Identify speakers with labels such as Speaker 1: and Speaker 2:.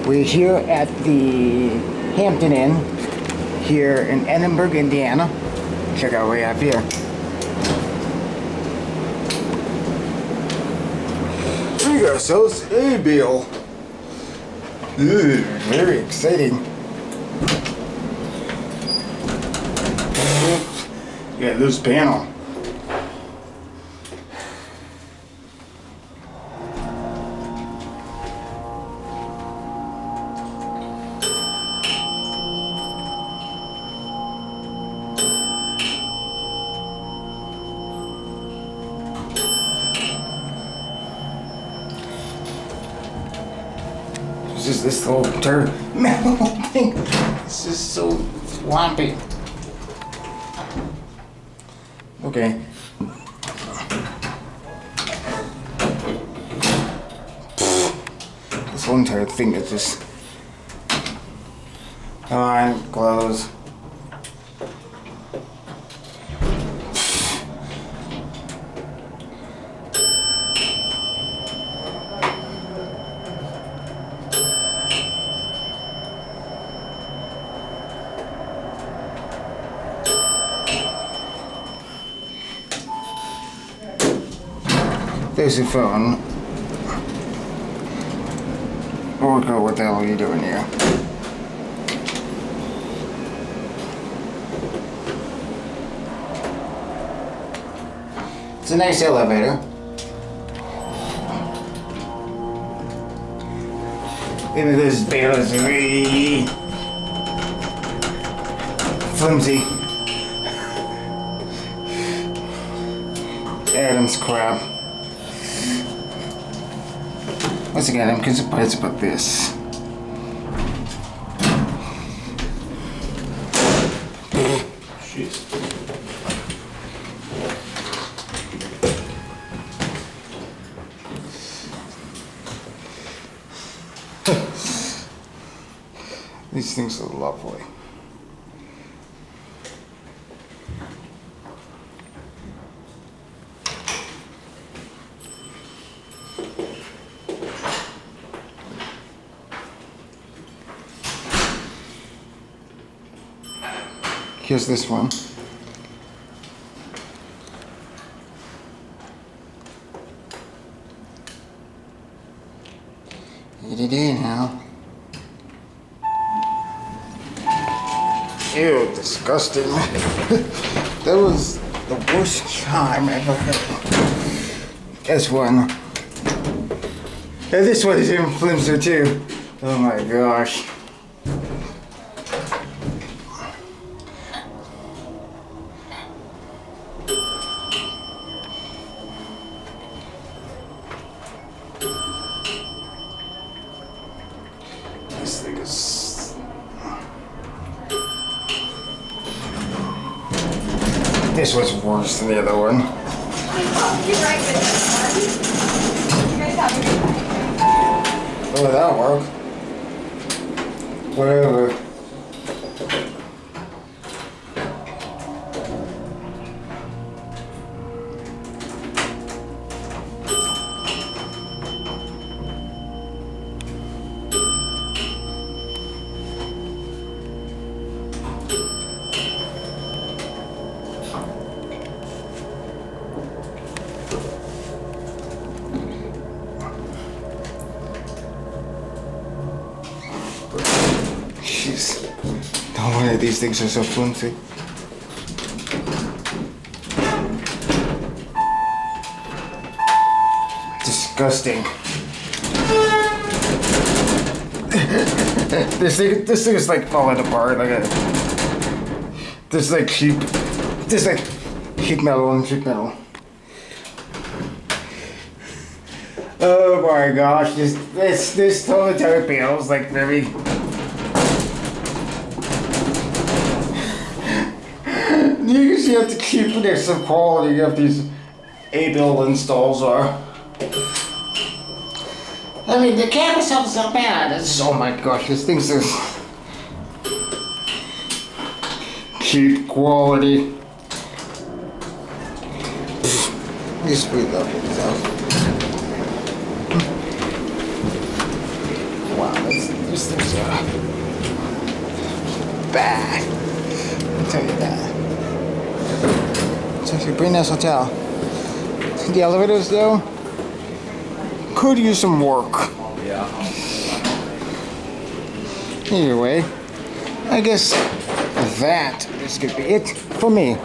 Speaker 1: We're here at the Hampton Inn here in Edinburgh, Indiana. Check out what we have here. We got ourselves a bill. Ooh, very exciting. Yeah, loose panel. Just this little metal thing. It's just so floppy. Okay. This whole entire thing is just on, close. There's your phone. Or go, what the hell are you doing here? It's a nice elevator. Maybe this bale is really flimsy. Adam's crap. Once again, I'm surprised about this. Jeez. These things are lovely. Here's this one. Hey now. Ew, disgusting. That was the worst time ever had. This one. And this one is even flimsier too. Oh my gosh. This thing is... This was worse than the other one. Oh, that'll work. Whatever. Jeez, no wonder these things are so flimsy. Disgusting. This thing is like falling apart. Like this like cheap metal and cheap metal. Oh my gosh, this whole entire panel is like very... You usually have to keep there's some quality of these Abell installs are. I mean, the cab itself is not bad. It's, oh my gosh, this thing's just cheap quality. Just breathe up itself. Wow, This thing's bad. I'll tell you that. It's actually a pretty nice hotel. The elevators, though, could use some work.
Speaker 2: Yeah.
Speaker 1: Anyway, I guess that is gonna be it for me.